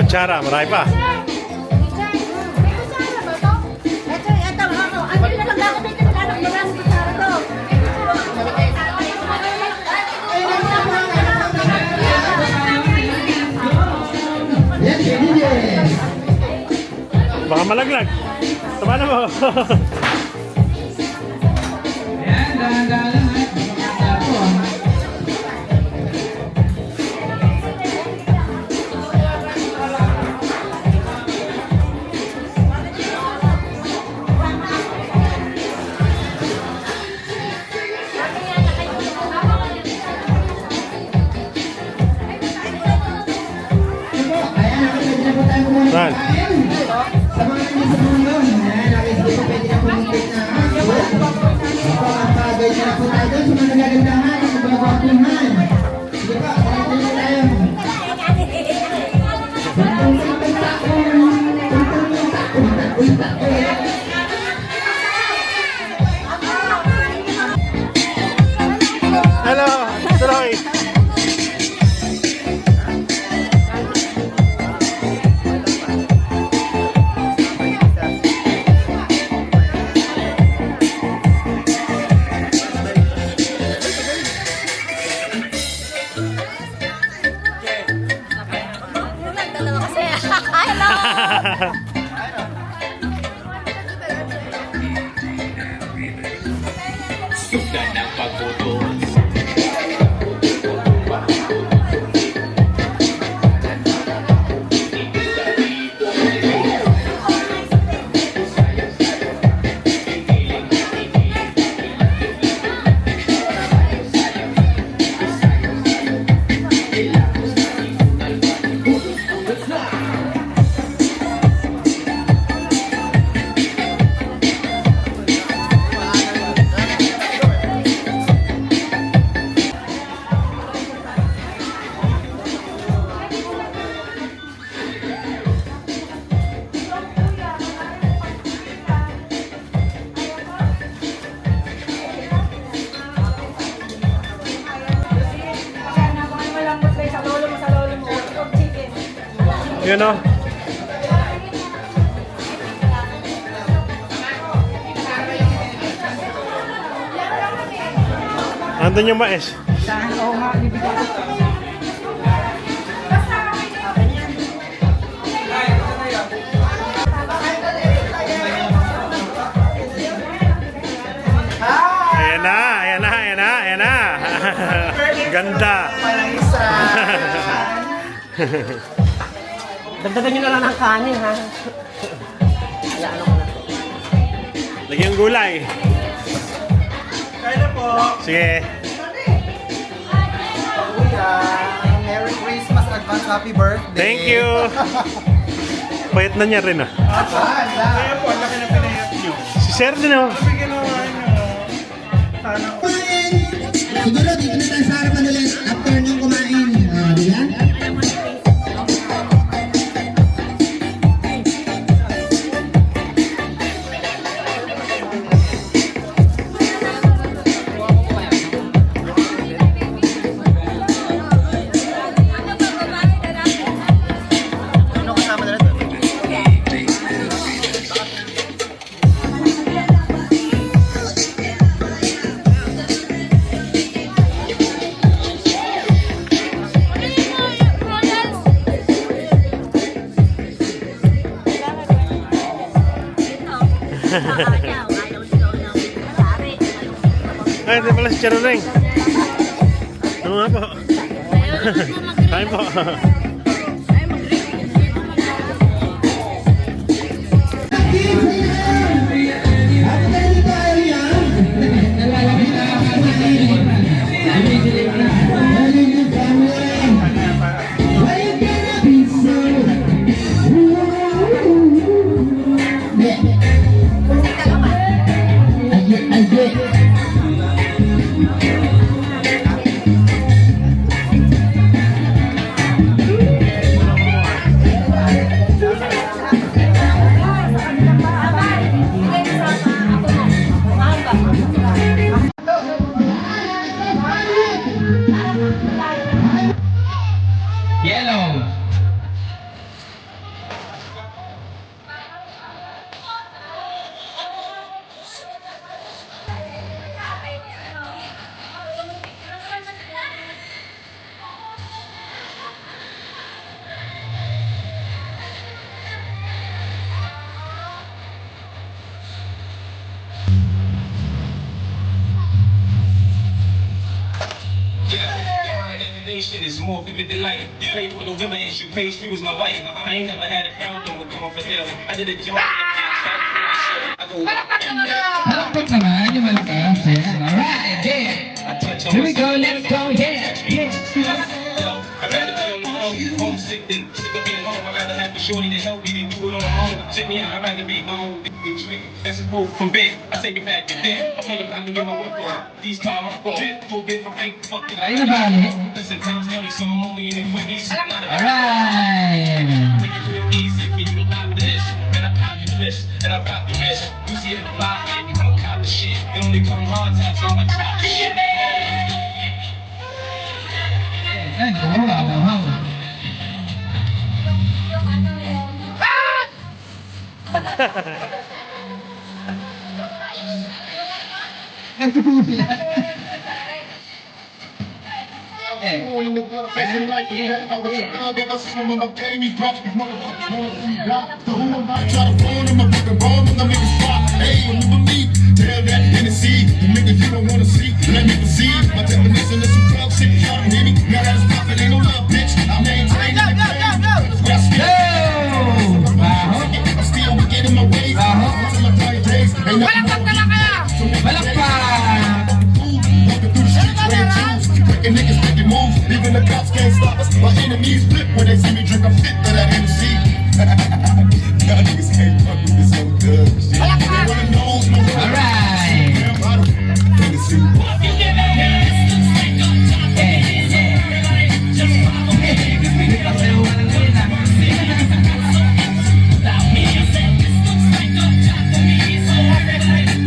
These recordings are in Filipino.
kutsara, marami pa. Baka malaglag. Tama na mo. Ayan, dahan-dahan lang ha. Saan? Sa mga nandun sa mundo, ayan, nakikita ko pwede na pumipit na pag-guide na po tayo doon sa mga nagagandahan, sa mga kwakungan. Sige pa, sarap na tayo. Hello, Troy. Sundan ng pagboto. Yun o. Andun yung mais. Saan? Oo nga, bibigyan ko. Ayan na, ayan na, ayan na, ayan na. Ganda. Walang isa. Dagdagan nyo na lang ng kanin, ha? Kaya ano ko na. Lagyan ng gulay. Kaya na po. Sige. Kuya, Merry Christmas, advance happy birthday. Thank you. Payat na niya rin ah. Kaya po, ang laki na pinayat nyo. Si Sir din oh. Ginawa nyo. Sana ko. Siguro dito na tayo sa harapan ulit after nung kumain. Di ba? Ay, di pala si Charoleng. Ano nga po? Kain po. situation is more vivid than life. You played for November and you paid, she was my wife. I ain't never had a problem with going for hell. I did a job. I go, Malapit naman yung malakas. Ayan, alright, yeah. I touch on Here we go, let's go, yeah. I'd rather be on my own, homesick than sick of being home. I'd rather have the shorty to help me than do it on my own. Check me out, I'd rather be my own drink. That's a move from big. I take it back to then. I feel like I can get my work on. These times I'm full bit from fake fucking. Ay, nabali. Listen, times nearly so I'm only in it with these. Alright. Make it real easy for you to pop this. And I pop your fish, and I pop your wrist. You see it fly, and you gon' cop the shit. It only come hard times, so I'ma drop the shit. Ay, wow. Niggas making moves, even the cops can't stop us. My enemies flip when they see me drink a fit of that Hennessy. Y'all niggas can't fuck with this so good. Shit. They wanna know, no Alright. Hennessy.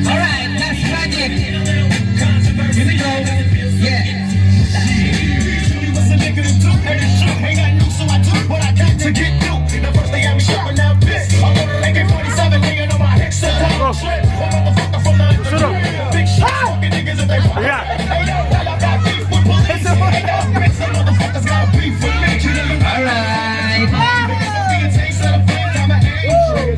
Alright, let's magic. Here we go. Yeah. Was a nigga to do, and it's true. Ain't got new, so I took what I got to get through. The first thing I was shot, but now I'm pissed. I'm on an AK-47, laying on my head, so I'm trip. One motherfucker from the big shit, fucking niggas if they want. Yeah. Hey, yo, while I got beef with police. Hey, yo, some motherfuckers got beef with me. Alright. Be a taste of the fame, I'm an angel.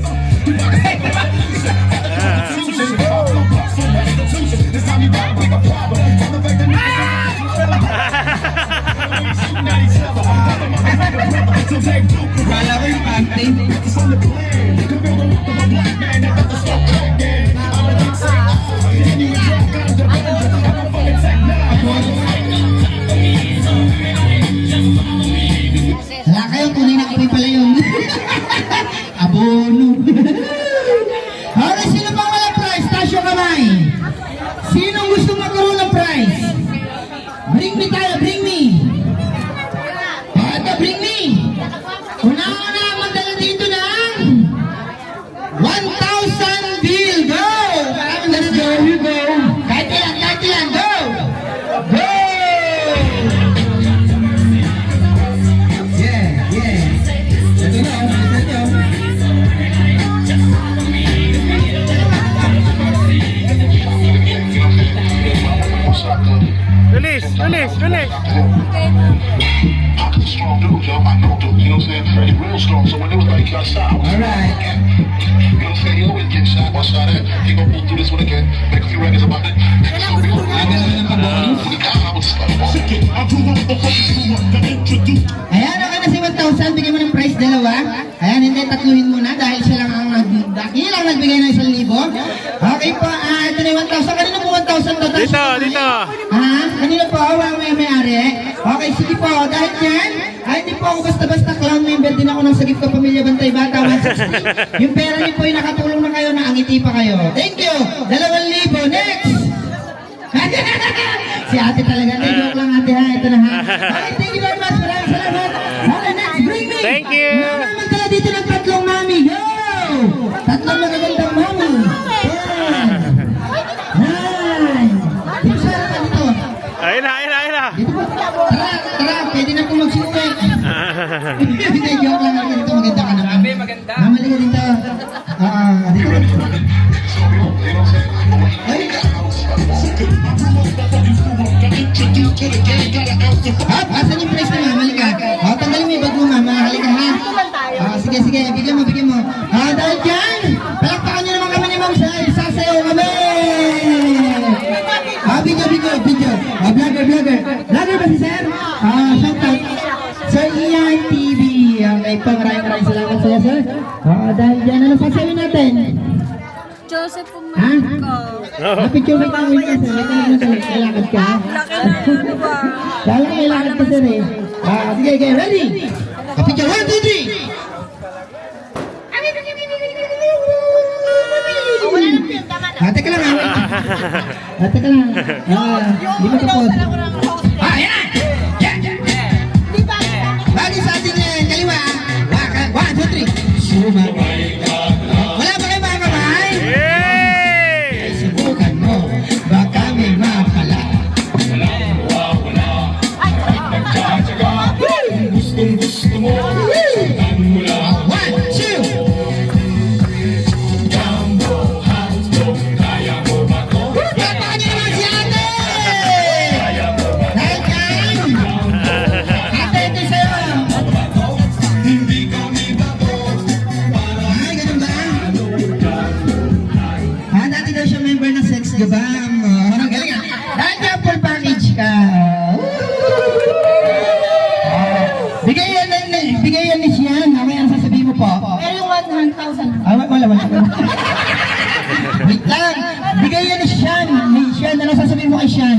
This time you gotta pick a problem. Tell the fact that Kala ko yung pante. Wala kayo, tunay na kapoy pala yun. Abono. Okay, sino pang walang prize? Taas yung kamay. Sinong gusto magkaroon ng prize? Bring me tayo, bring me. Ito, bring me. Unahan na magdala dito ng 1,000 bill. Go! Maraming let's go. Here you go. Kahit ilan, go! Go! Yeah. Ito na, ito. Release. strong dude, yo. I know dude, you know what I'm saying? Pretty real strong. So when it was like, y'all shot, I was Alright. you know what I'm saying? He always get shot, one shot at. He gonna pull through this one again, make a few records about it. So we I was just like, I'm too long for fucking introduce. Ayan, okay na si 1,000. Bigyan mo ng price, dalawa. Ayan, hindi, tatluhin muna dahil siya lang ang nagbigay ng 1,000. Okay po, ito na yung 1,000. Kanino po 1,000 to? Dito. Ha? Kanino po? May-ari. Okay, sige po. Dahil yan, hindi po ako basta-basta clown member. Din ako ng Sagip Ka Pamilya Bantay Bata 160. Yung pera niyo po yung nakatulong na kayo, nakangiti pa kayo. Thank you. 2,000. Next! Si ate talaga. Joke lang ate ha. Ito na ha. Okay, thank you very much. Maraming salamat. Okay, next. Bring me. Thank you. Magdala dito ng 3 mami. Go! 3 magagandang mami. Yan. Nine. Dito sa harapan dito. Ayun na. Dito po. Tara. Pwede na po mag-sinway. Hindi, joke lang ako dito. Maganda ka naman. Maganda. Mamali ka dito. Dito. Ay. Asan yung price na mamali ka? Tanggalin mo yung bag mo mama. Halika ha. Sige. Bigyan mo. Dahil dyan, palakpakan nyo naman kami ni Ma'am Sai. Sasayaw kami. Video. Vlogger ba si Sir? Shout maraming salamat sa iyo, sir. Dahil dyan, ano sasabihin natin? Joseph Ha? Pumaco. Picture kita ang wait sir. May lakad ka? Laki na ano ba? Kala ko may lakad ka, sir eh. Sige, okay, ready? Picture, 1, 2, 3! Teka lang, teka lang. Di ba tapos? Yan! Bagi sa atin yan, kaliwa. 1, 2, 3. Wala ba kayo mga kamay? Yay! Subukan mo, baka may makala. Gusto mo 1, 2. Tapakan niyo naman si ate! Dahil dyan! Ate, ito sa'yo! Ay, ganun ba? Dati daw siya member ng Sex Gabang. Galing ah! Dahil dyan, full package ka. Bigay yan ni Sian. Mamaya ang sasabihin mo po. Pero yung 100,000. Wala. Wait lang. Bigay yan ni Sian. Ano sasabihin mo kay Sian?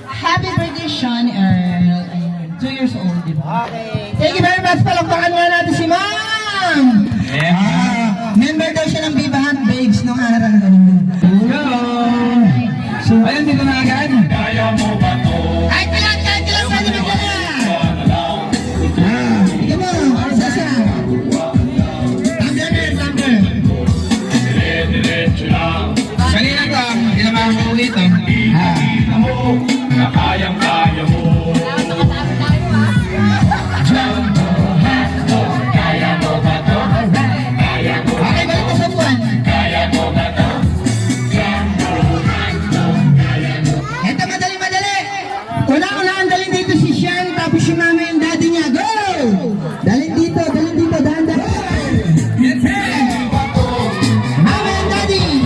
Happy birthday, Sean Earl. Ayun, 2 years old, di ba? Okay. Thank you very much. Palakpakan nga natin si Ma'am. Member daw siya ng Viva Hot Babes nung araw. Hello. So, ayun, dito na agad. Ay, kahit kailan sa dito na. Tignan mo, sasa. Thunder. Kanina ko, ginamang ko ito. Kayang-kaya mo. Okay, balik ko sa buwan. Eto, madali. Una-unahan dalhin dito si Sean, tapos yung mama yung daddy niya. Go! Dalhin dito, dahan-dahan. Mama and daddy! 10,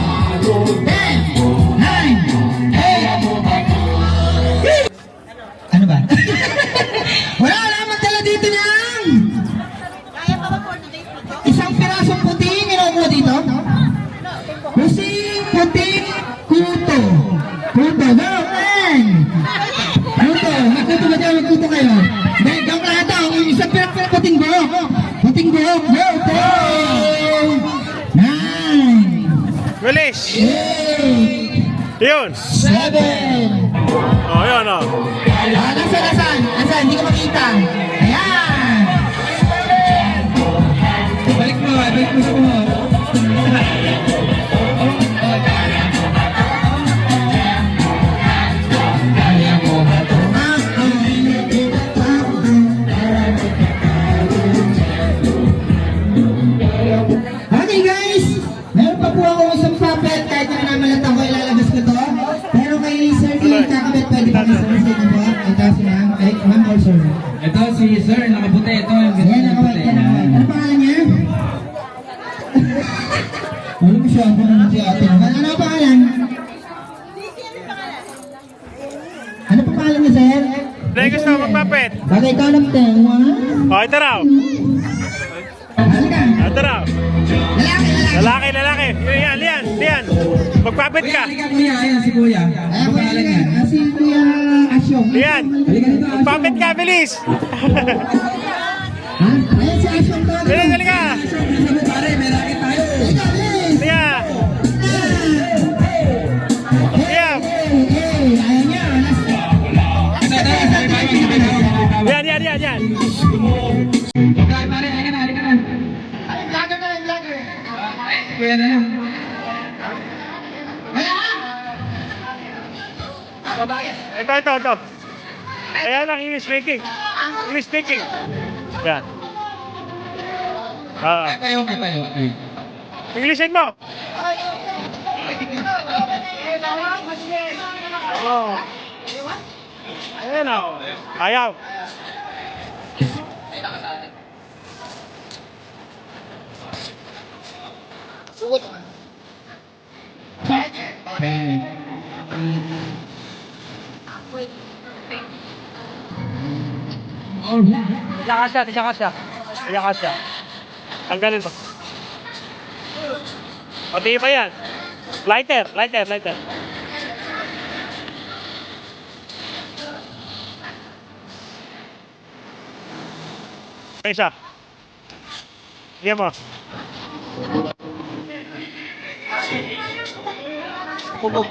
9, 8. Ano ba? Wala magdala dito niyang! Kaya pa ba for today po to? Isang pirasong puti, ginagawa dito? Pusing, puting, kuto. Kuto, go, man! Kuto, magkuto ba dyan? Magkuto kayo. Then, gawin lang ito. Isang pirasong puting buhok. Puting buhok, go, 10, 9, Bilis! 8, Yun! 7. Oh, yun, oh. Nasaan? Hindi ko makita. Ayan! Balik mo sa mo. Okay guys, meron pa po ako isang puppet kahit na namalatan ko ilalabas ko to. Pero kay Sir Lee, kakabit pwede pa kay Sir Lee po. Ito si ma'am, ma'am or sir. Ito si Sir, nakaputi. Ito yung Ayan, nakawait ka na. Ano pangalan niya? Ano mo siya? Ano si ate? Ano ang pangalan? Ano pa pangalan niya, sir? Dahil gusto mo magpapit. Bagay ikaw ng tengwa. Oh, ito raw. Halika. Ito raw. Lalaki. Lalaki. Lian. Magpapit ka. Halika kuya, ayan si kuya. Ayan, Ano pangalan niya? si Kuya Asyong. Lian. Halika dito. Asyo. Magpapit ka, bilis. Ha? Ayan si Asyong to. Bilis, halika. Sabi pare, may racket tayo. Halika, bilis. Lian. Lian. Ayan niya. Yan. Okay, pare, halika na. Vlogger. Kuya na yan. Ito. Ayan ang English speaking. Yan. Tayo. Englishin mo. Oh. Ayan o. Ayaw. Tiyak ka siya. Tanggalin mo. Pati pa yan. Lighter, lighter, lighter. May isa. Bigyan mo. Pupok.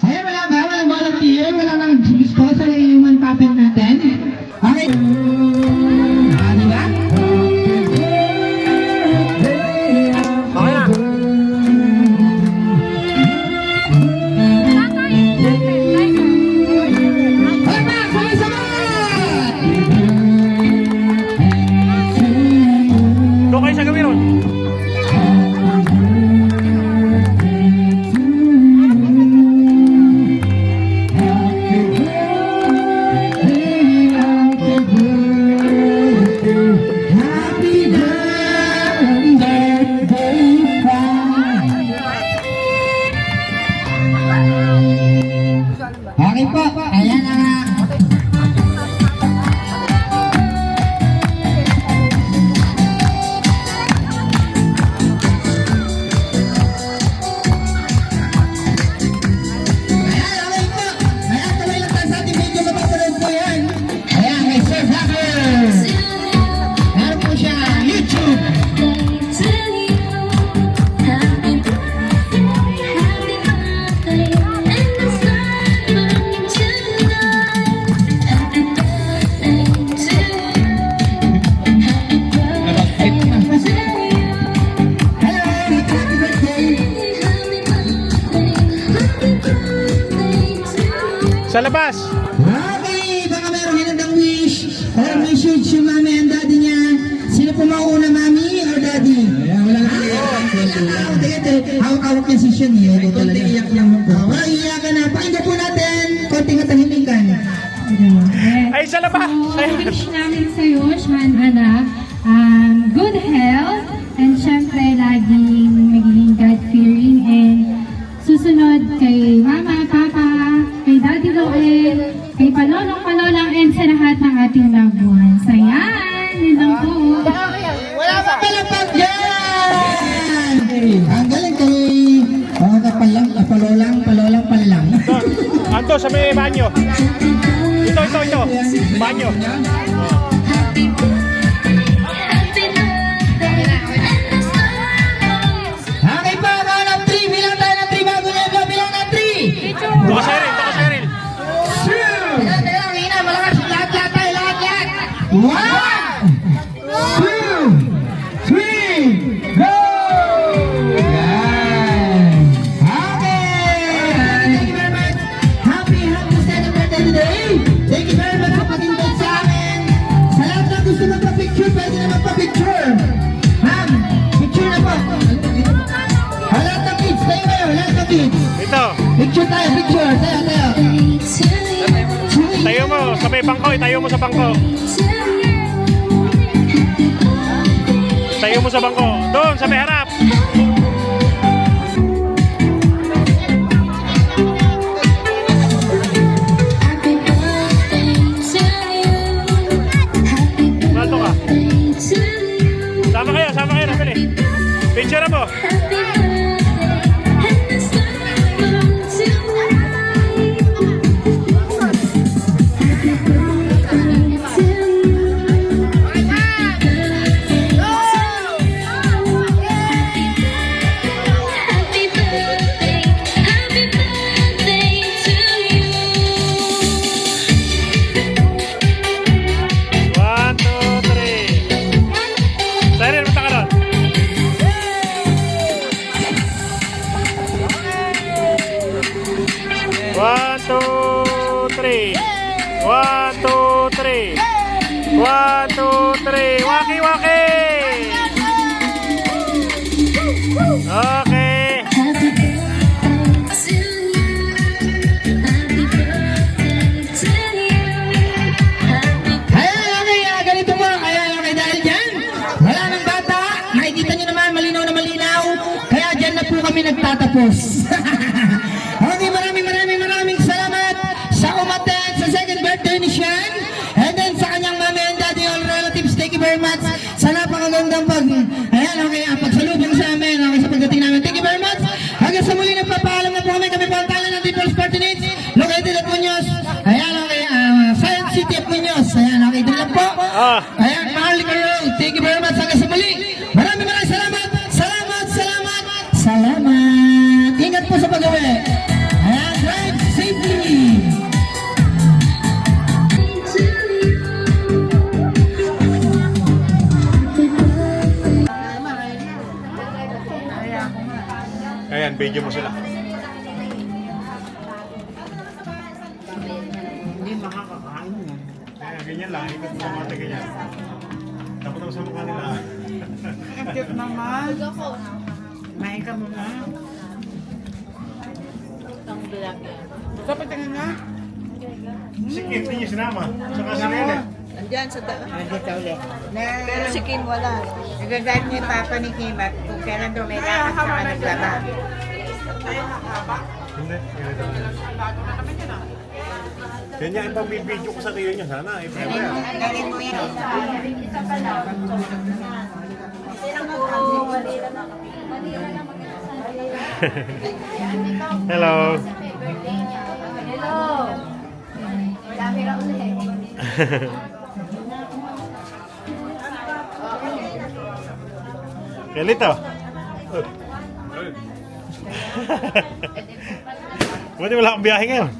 Ayan, wala ba? Walang volunteer? Wala nang sponsor yung human puppet natin? Okay. Di ba? Okay na. Okay pa, sabay-sabay! Doon kayo sa gawin ron. Happy birthday, okay po, ayan na nga. Ayan, okay po. Ayan, tuloy lang tayo sa ating video, mapapanood po yan. Ayan, kay Sir Vlogger. Meron po siya YouTube. Hello, happy birthday. Sa labas. Okay, baka merong hinandang wish. Or may shoot yung mami and daddy niya. Sino po mauna, mami or daddy? Wala na hawak-hawak niya si Sean. Konting iyak niya mo po. Wala iyakan na. Pakinggan po natin. Konting katahimikan. Ay, sa labas. So, wish namin sa'yo, Sean, anak, good health, and syempre, laging magiging God-fearing, and susunod kay Mama, Papa, kay Daddy Noel, kay Palolong, and sa lahat ng ating loved ones. Ayan, yun lang po. Wala pa palapag dyan! Ang galing kay mga kapalang, palolang palang. Doon. Anto, sa may banyo. Ito. Banyo. Okay pa, count of 3. Bilang tayo ng 3 bago niya. Bilang ng 3. Doon ka sa Eril, doon ka sa Eril. Teka lang, Ina, malakas. Lahat tayo, lahat. 1, 2, 3, go! Yan. Okay! Thank you very much. Happy celebrate today. Thank you very much sa pag-invite sa amin. Sa lahat na gusto magpa-picture, pwede na magpa-picture. Ma'am, picture na po. Lahat ng kids, tayo kayo, lahat ng kids. Ito. Picture tayo, picture. Tayo. Tayo mo sa may bangko. Tayo mo sa bangko. Tayo mo sa bangko. Doon, sa may harap. Malto ka. Sama kayo. Napili. Picture mo. One, two, three. Cyril, punta ka doon. One, two, three. One, two, three. One, two, three. Waki, waki. Okay. Ganito mo, kaya dahil dyan, wala nang bata, nakikita nyo naman, nagtatapos. Okay, maraming salamat sa umattend sa second birthday ni Sean. And then sa kanyang mami and daddy, all relatives, thank you very much sa napakagandang pagsalubong sa amin, okay, sa pagdating namin. Thank you very much. Hanggang sa muli, nagpapaalam na po kami. Kami po ang tayo ng People's Party Needs, located at Muñoz. Ayan, okay, Science City at Muñoz. Ayan, okay, doon lang po. Ayan, Maharlika Road. Thank you very much. Hanggang sa muli. Maraming salamat. Salamat. Ingat po sa pag-uwi. Ayan, drive safely. Ayan, video mo sila. Hindi makakakain yan. Ayan, ganyan lang. Ikot mo mga ganyan. Tapos sa mukha nila. Ang cute naman. Main ka muna. Dapat tingin nga. Si Kim, hindi niya sinama. Saka si Nene. Andiyan sa taas. Andito ulit. Pero si Kim wala. Nagagalit niya papa ni Kim at kung kailan daw may lakas sa naglaba. Hindi. Kanya ipang video ko sa tiyo niya. Sana. Galing mo yan. Hello. Galito. Buti wala akong biyahe ngayon.